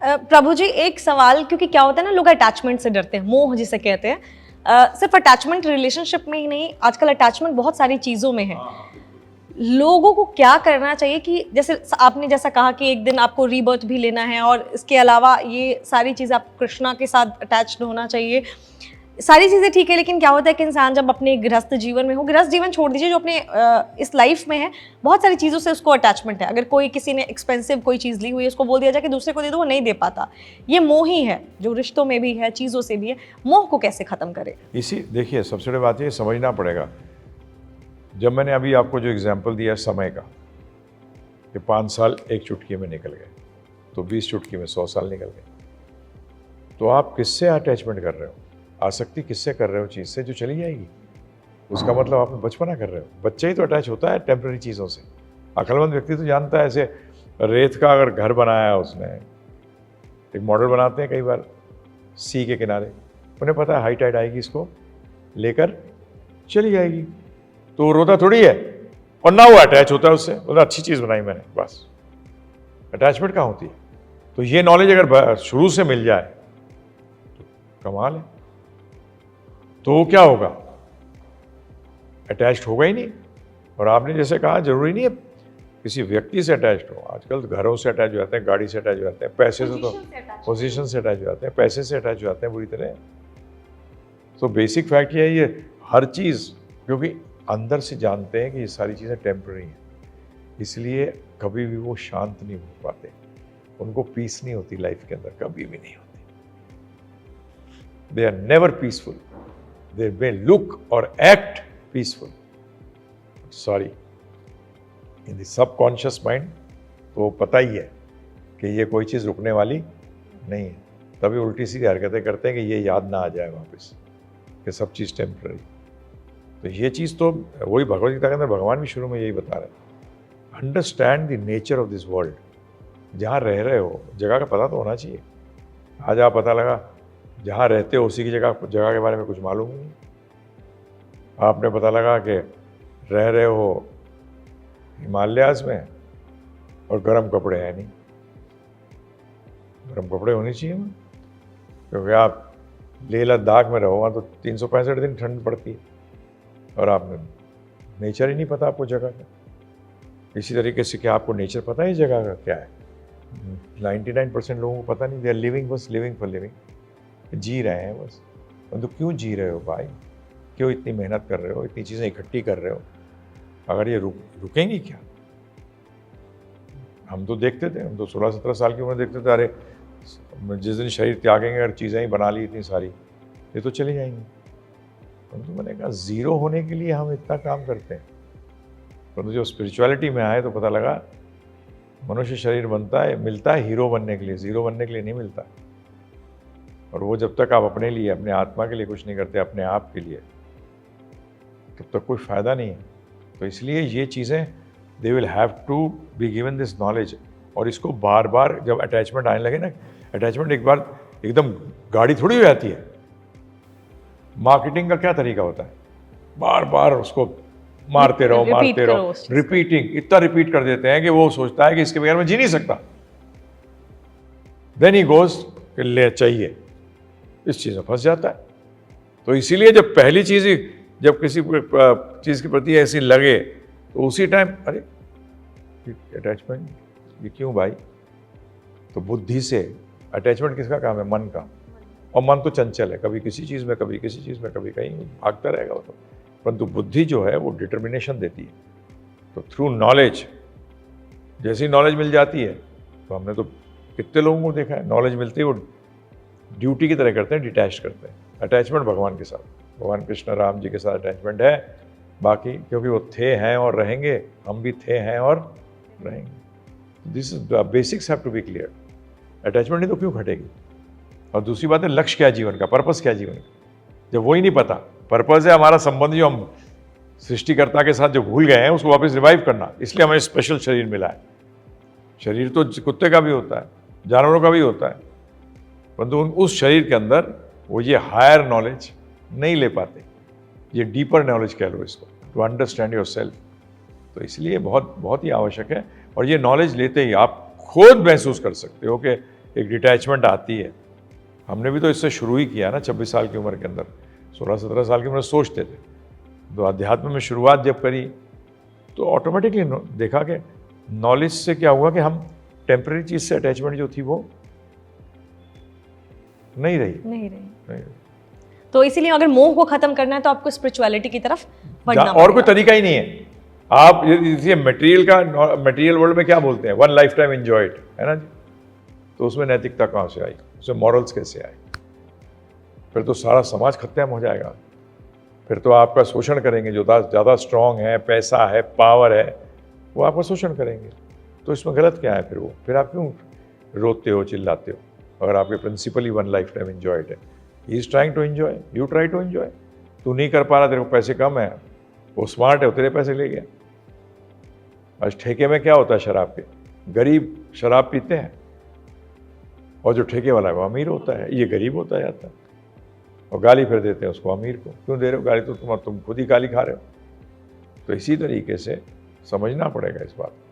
प्रभु जी एक सवाल, क्योंकि क्या होता है ना, लोग अटैचमेंट से डरते हैं, मोह जिसे कहते हैं। सिर्फ अटैचमेंट रिलेशनशिप में ही नहीं, आजकल अटैचमेंट बहुत सारी चीज़ों में है। लोगों को क्या करना चाहिए कि जैसे आपने जैसा कहा कि एक दिन आपको रीबर्थ भी लेना है, और इसके अलावा ये सारी चीज़ें आप कृष्णा के साथ अटैच्ड होना चाहिए, सारी चीज़ें ठीक है, लेकिन क्या होता है कि इंसान जब अपने गृहस्थ जीवन में हो, गृहस्थ जीवन छोड़ दीजिए, जो अपने इस लाइफ में है, बहुत सारी चीज़ों से उसको अटैचमेंट है। अगर कोई किसी ने एक्सपेंसिव कोई चीज़ ली हुई है, उसको बोल दिया जाए कि दूसरे को दे दो, वो नहीं दे पाता। ये मोह ही है, जो रिश्तों में भी है, चीज़ों से भी है। मोह को कैसे ख़त्म करें? इसी देखिए, सबसे बड़ी बात ये समझना पड़ेगा। जब मैंने अभी आपको जो एग्जाम्पल दिया समय का, कि 5 साल एक चुटकी में निकल गए, तो 20 चुटकी में 100 साल निकल गए। तो आप किससे अटैचमेंट कर रहे हो, आसक्ति किससे कर रहे हो चीज़ से जो चली जाएगी? उसका मतलब आप बचपना कर रहे हो। बच्चा ही तो अटैच होता है टेम्पररी चीज़ों से। अक्लमंद व्यक्ति तो जानता है, ऐसे रेत का अगर घर बनाया है उसने, एक मॉडल बनाते हैं कई बार सी के किनारे, उन्हें पता है हाई टाइड आएगी, इसको लेकर चली जाएगी, तो वो रोता थोड़ी है, और ना वो अटैच होता है उससे, बोला अच्छी चीज़ बनाई मैंने, बस। अटैचमेंट कहाँ होती है? तो ये नॉलेज अगर शुरू से मिल जाए तो कमाल है। तो क्या होगा? अटैच्ड होगा ही नहीं। और आपने जैसे कहा, जरूरी नहीं है किसी व्यक्ति से अटैच्ड हो। आजकल घरों से अटैच हो जाते हैं, गाड़ी से अटैच हो जाते हैं, पैसे से, तो पोजीशन से अटैच हो जाते हैं, पैसे से अटैच हो जाते हैं बुरी तरह। तो बेसिक फैक्ट ये है, ये हर चीज़, क्योंकि अंदर से जानते हैं कि ये सारी चीज़ें टेम्पररी हैं, इसलिए कभी भी वो शांत नहीं हो पाते, उनको पीस नहीं होती लाइफ के अंदर, कभी भी नहीं होती। They are never peaceful. They may look और act peaceful, sorry, in the subconscious mind तो पता ही है कि ये कोई चीज़ रुकने वाली नहीं है। तभी उल्टी सीधी हरकतें करते हैं कि ये याद ना आ जाए वापस कि सब चीज़ टेम्पररी। तो ये चीज़ तो वही भगवद गीता के अंदर भगवान भी शुरू में यही बता रहे हैं, understand the nature of this world. जहाँ रह रहे हो जगह का पता तो होना चाहिए। आज आप पता लगा जहाँ रहते हो उसी की जगह के बारे में कुछ मालूम नहीं। आपने पता लगा कि रह रहे हो हिमालयाज में और गर्म कपड़े हैं नहीं। गर्म कपड़े होने चाहिए, क्योंकि आप लेह लद्दाख में रहो, वहाँ तो 365 दिन ठंड पड़ती है, और आपने नेचर ही नहीं पता आपको जगह का। इसी तरीके से क्या आपको नेचर पता है इस जगह का क्या है? 99% लोगों को पता नहीं। दे आर लिविंग, बस लिविंग फॉर लिविंग, जी रहे हैं बस। तो क्यों जी रहे हो भाई? क्यों इतनी मेहनत कर रहे हो, इतनी चीज़ें इकट्ठी कर रहे हो? अगर ये रुकेंगी क्या? हम तो देखते थे, हम तो 16-17 साल की उम्र देखते थे, अरे जिस दिन शरीर त्यागेंगे, अगर चीज़ें ही बना ली इतनी सारी, ये तो चली जाएंगी। परंतु मैंने कहा ज़ीरो होने के लिए हम इतना काम करते हैं, परंतु जब स्पिरिचुअलिटी में आए तो पता लगा मनुष्य शरीर बनता है, मिलता है हीरो बनने के लिए, ज़ीरो बनने के लिए नहीं मिलता। और वो जब तक आप अपने लिए, अपने आत्मा के लिए कुछ नहीं करते, अपने आप के लिए, तब तक कोई फ़ायदा नहीं है। तो इसलिए ये चीज़ें, they will have to be given this knowledge. और इसको बार बार जब अटैचमेंट आने लगे ना, अटैचमेंट एक बार एकदम गाड़ी थोड़ी हो जाती है। मार्केटिंग का क्या तरीका होता है? बार बार उसको मारते रहो, रिपीटिंग, इतना रिपीट कर देते हैं कि वो सोचता है कि इसके बगैर मैं जी नहीं सकता। देन ही गोज कि ले चाहिए, इस चीज़ में फंस जाता है। तो इसीलिए जब पहली चीज़ ही, जब किसी चीज़ के प्रति ऐसी लगे, तो उसी टाइम अरे अटैचमेंट, ये क्यों भाई? तो बुद्धि से, अटैचमेंट किसका काम है? मन का। और मन तो चंचल है, कभी किसी चीज़ में, कभी किसी चीज़ में, कभी कहीं भागता रहेगा वो तो। परंतु बुद्धि जो है वो डिटर्मिनेशन देती है। तो थ्रू नॉलेज, जैसी नॉलेज मिल जाती है, तो हमने तो कितने लोगों को देखा है, नॉलेज मिलती है वो ड्यूटी की तरह करते हैं, डिटैच करते हैं। अटैचमेंट भगवान के साथ, भगवान कृष्ण राम जी के साथ अटैचमेंट है। बाकी क्योंकि वो थे, हैं और रहेंगे, हम भी थे, हैं और रहेंगे। This is the basics have to be clear. Attachment नहीं तो क्यों घटेगी? और दूसरी बात है, लक्ष्य क्या है जीवन का, पर्पस क्या है जीवन का? जब वही नहीं पता, पर्पस है हमारा संबंध जो हम सृष्टिकर्ता के साथ जो भूल गए हैं, उसको वापस रिवाइव करना। इसलिए हमें स्पेशल शरीर मिला है। शरीर तो कुत्ते का भी होता है, जानवरों का भी होता है, परंतु उस शरीर के अंदर वो ये हायर नॉलेज नहीं ले पाते, ये डीपर नॉलेज कह लो इसको, टू अंडरस्टैंड योर सेल्फ। तो इसलिए बहुत बहुत ही आवश्यक है। और ये नॉलेज लेते ही आप खुद महसूस कर सकते हो कि एक डिटैचमेंट आती है। हमने भी तो इससे शुरू ही किया ना 26 साल की उम्र के अंदर, 16-17 साल की उम्र सोचते थे। तो अध्यात्म में शुरुआत जब करी तो ऑटोमेटिकली देखा कि नॉलेज से क्या हुआ कि हम टेम्पररी चीज़ से अटैचमेंट जो थी वो नहीं रही। तो इसीलिए अगर मोह को खत्म करना है तो आपको स्पिरिचुअलिटी की तरफ बढ़ना और कोई तरीका ही नहीं है। आप ये मटेरियल वर्ल्ड में क्या बोलते हैं, one life time enjoy it, है ना जी। तो उसमें नैतिकता कहाँ से आई, उसमें मॉरल्स कैसे आए? फिर तो सारा समाज खत्म हो जाएगा। फिर तो आपका शोषण करेंगे, जो ज़्यादा स्ट्रांग है, पैसा है, पावर है, वो आपका शोषण करेंगे। तो इसमें गलत क्या है? फिर आप क्यों रोते हो, चिल्लाते हो? अगर आपके प्रिंसिपल ही one life time enjoy it है, he is trying to enjoy, you try to enjoy. तू नहीं कर पा रहा, तेरे को पैसे कम है, वो स्मार्ट है, वो तेरे पैसे ले गया। आज ठेके में क्या होता है शराब के? गरीब शराब पीते हैं और जो ठेके वाला है वो अमीर होता है, ये गरीब होता जाता है। और गाली फिर देते हैं उसको, अमीर को। क्यों दे रहे हो गाली? तो तुम खुद ही गाली खा रहे हो। तो इसी तरीके से समझना पड़ेगा इस बात को।